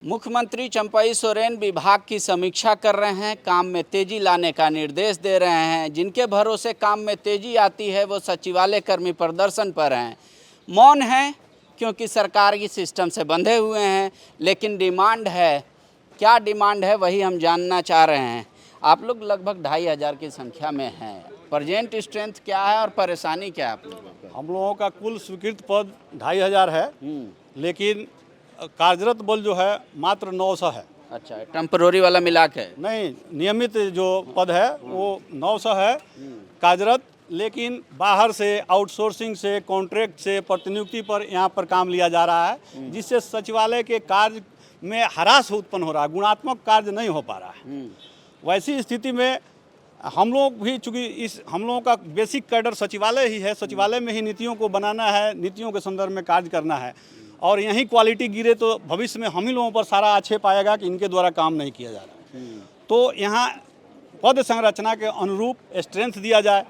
मुख्यमंत्री चंपई सोरेन विभाग की समीक्षा कर रहे हैं, काम में तेजी लाने का निर्देश दे रहे हैं। जिनके भरोसे काम में तेजी आती है वो सचिवालय कर्मी प्रदर्शन पर हैं। मौन हैं क्योंकि सरकार की सिस्टम से बंधे हुए हैं, लेकिन डिमांड है। क्या डिमांड है वही हम जानना चाह रहे हैं। आप लोग लगभग 2500 की संख्या में हैं। प्रेजेंट स्ट्रेंथ क्या है और परेशानी क्या है आप लोगों को? हम लोगों का कुल स्वीकृत पद 2500 है, लेकिन कार्यरत बल जो है मात्र 900 है। अच्छा, टेम्पररी वाला मिला के? नहीं, नियमित जो पद है वो 900 है कार्यरत, लेकिन बाहर से आउटसोर्सिंग से कॉन्ट्रैक्ट से प्रतिनियुक्ति पर यहाँ पर काम लिया जा रहा है, जिससे सचिवालय के कार्य में ह्रास उत्पन्न हो रहा है, गुणात्मक कार्य नहीं हो पा रहा है। वैसी स्थिति में हम लोग भी, चूँकि हम लोगों का बेसिक कैडर सचिवालय ही है, सचिवालय में ही नीतियों को बनाना है, नीतियों के संदर्भ में कार्य करना है, और यहीं क्वालिटी गिरे तो भविष्य में हम ही लोगों पर सारा आक्षेप आएगा कि इनके द्वारा काम नहीं किया जा रहा है। तो यहाँ पद संरचना के अनुरूप स्ट्रेंथ दिया जाए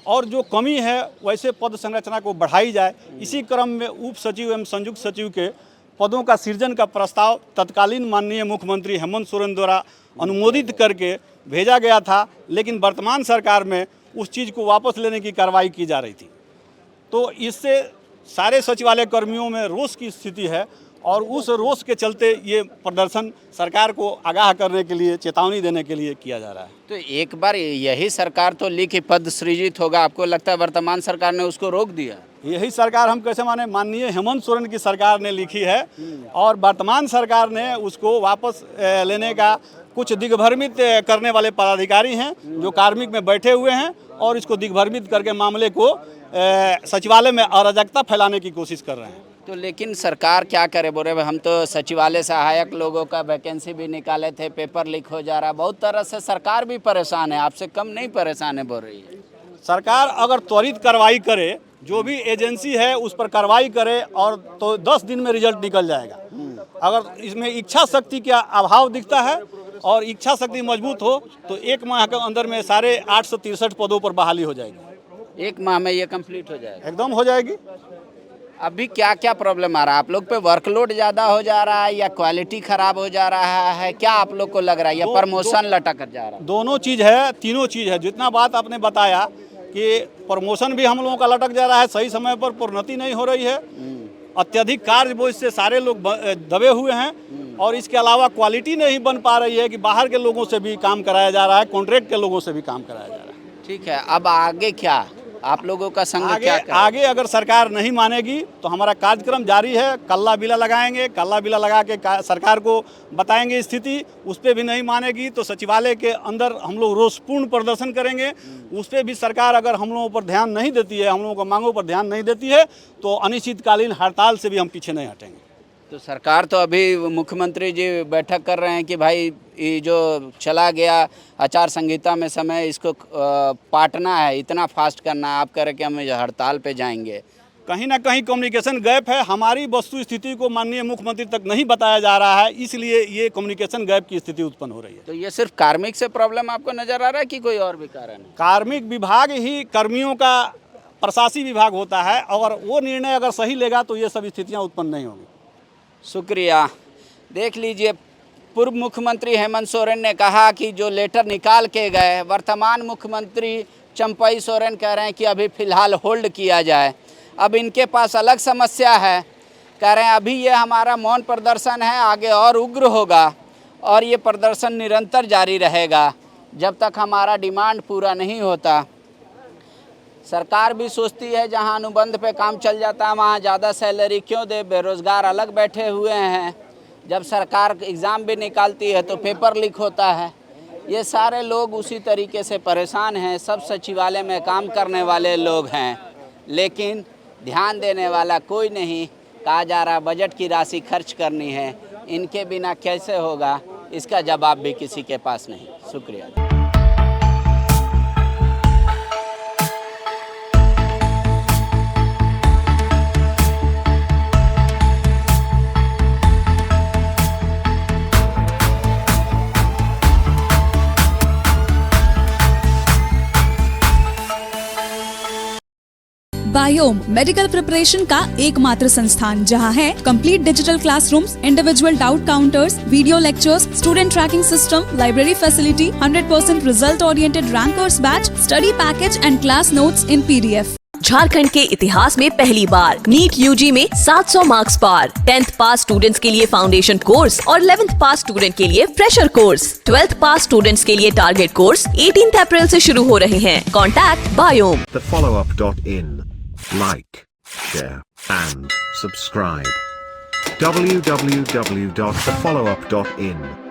और जो कमी है वैसे पद संरचना को बढ़ाई जाए। इसी क्रम में उप सचिव एवं संयुक्त सचिव के पदों का सृजन का प्रस्ताव तत्कालीन माननीय मुख्यमंत्री हेमंत सोरेन द्वारा अनुमोदित करके भेजा गया था, लेकिन वर्तमान सरकार में उस चीज़ को वापस लेने की कार्रवाई की जा रही थी। तो इससे सारे सचिवालय कर्मियों में रोष की स्थिति है और उस रोष के चलते ये प्रदर्शन सरकार को आगाह करने के लिए, चेतावनी देने के लिए किया जा रहा है। तो एक बार यही सरकार तो लिखी पद सृजित होगा, आपको लगता है वर्तमान सरकार ने उसको रोक दिया? यही सरकार हम कैसे माने, माननीय हेमंत सोरेन की सरकार ने लिखी है और वर्तमान सरकार ने उसको वापस लेने का, कुछ दिग्भ्रमित करने वाले पदाधिकारी हैं जो कार्मिक में बैठे हुए हैं और इसको दिग्भ्रमित करके मामले को सचिवालय में अराजकता फैलाने की कोशिश कर रहे हैं। तो लेकिन सरकार क्या करे? बोल रहे हम तो सचिवालय सहायक लोगों का वैकेंसी भी निकाले थे, पेपर लीक हो जा रहा, बहुत तरह से सरकार भी परेशान है। आपसे कम नहीं परेशान है बोल रही है सरकार। अगर त्वरित कार्रवाई करे, जो भी एजेंसी है उस पर कार्रवाई करे और तो 10 दिन में रिजल्ट निकल जाएगा। अगर इसमें इच्छा शक्ति का अभाव दिखता है और इच्छा शक्ति मजबूत हो तो 1 माह के अंदर में सारे 863 पदों पर बहाली हो जाएगी। 1 माह में ये कंप्लीट हो जाएगा? एकदम हो जाएगी। अभी क्या क्या प्रॉब्लम आ रहा है आप लोग पे? वर्कलोड ज़्यादा हो जा रहा है या क्वालिटी ख़राब हो जा रहा है? क्या आप लोग को लग रहा है या प्रमोशन लटक कर जा रहा है? दोनों चीज़ है, तीनों चीज़ है। जितना बात आपने बताया कि प्रमोशन भी हम लोगों का लटक जा रहा है, सही समय पर प्रोन्नति नहीं हो रही है, अत्यधिक कार्य बोझ से सारे लोग दबे हुए हैं, और इसके अलावा क्वालिटी नहीं बन पा रही है कि बाहर के लोगों से भी काम कराया जा रहा है, कॉन्ट्रैक्ट के लोगों से भी काम कराया जा रहा है। ठीक है, अब आगे क्या आप लोगों का संघ क्या करे? आगे अगर सरकार नहीं मानेगी तो हमारा कार्यक्रम जारी है। कल्ला बिला लगाएंगे, कल्ला बिला लगा के सरकार को बताएंगे स्थिति। उस पर भी नहीं मानेगी तो सचिवालय के अंदर हम लोग रोषपूर्ण प्रदर्शन करेंगे। उस पर भी सरकार अगर हम लोगों पर ध्यान नहीं देती है, हम लोगों को मांगों पर ध्यान नहीं देती है, तो अनिश्चितकालीन हड़ताल से भी हम पीछे नहीं हटेंगे। तो सरकार तो अभी मुख्यमंत्री जी बैठक कर रहे हैं कि भाई ये जो चला गया आचार संहिता में समय, इसको पाटना है, इतना फास्ट करना है। आप कह रहे कि हम हड़ताल पे जाएंगे। कहीं ना कहीं कम्युनिकेशन गैप है। हमारी वस्तु स्थिति को माननीय मुख्यमंत्री तक नहीं बताया जा रहा है, इसलिए ये कम्युनिकेशन गैप की स्थिति उत्पन्न हो रही है। तो ये सिर्फ कार्मिक से प्रॉब्लम आपको नज़र आ रहा है कि कोई और भी कारण है? कार्मिक विभाग ही कर्मियों का प्रशासनिक विभाग होता है, और वो निर्णय अगर सही लेगा तो ये सब स्थितियाँ उत्पन्न नहीं होंगी। शुक्रिया। देख लीजिए, पूर्व मुख्यमंत्री हेमंत सोरेन ने कहा कि जो लेटर निकाल के गए, वर्तमान मुख्यमंत्री चंपई सोरेन कह रहे हैं कि अभी फ़िलहाल होल्ड किया जाए। अब इनके पास अलग समस्या है, कह रहे हैं अभी ये हमारा मौन प्रदर्शन है, आगे और उग्र होगा और ये प्रदर्शन निरंतर जारी रहेगा जब तक हमारा डिमांड पूरा नहीं होता। सरकार भी सोचती है जहां अनुबंध पे काम चल जाता है वहां ज़्यादा सैलरी क्यों दे, बेरोज़गार अलग बैठे हुए हैं। जब सरकार एग्ज़ाम भी निकालती है तो पेपर लीक होता है। ये सारे लोग उसी तरीके से परेशान हैं। सब सचिवालय में काम करने वाले लोग हैं, लेकिन ध्यान देने वाला कोई नहीं। कहा जा रहा बजट की राशि खर्च करनी है, इनके बिना कैसे होगा, इसका जवाब भी किसी के पास नहीं। शुक्रिया। बायोम मेडिकल प्रिपरेशन का एकमात्र संस्थान जहां है complete digital classrooms, individual doubt counters, video lectures, student tracking system, library facility, 100% result oriented rankers batch, study package and class notes in PDF। Jharkhand के इतिहास में पहली बार नीट UG में 700 मार्क्स पार। 10th पास स्टूडेंट्स के लिए फाउंडेशन कोर्स और 11th पास student के लिए फ्रेशर कोर्स। 12th पास स्टूडेंट्स के लिए टारगेट कोर्स 18 अप्रैल से शुरू हो रहे हैं। Contact biome. thefollowup.in. Like, share and subscribe. www.thefollowup.in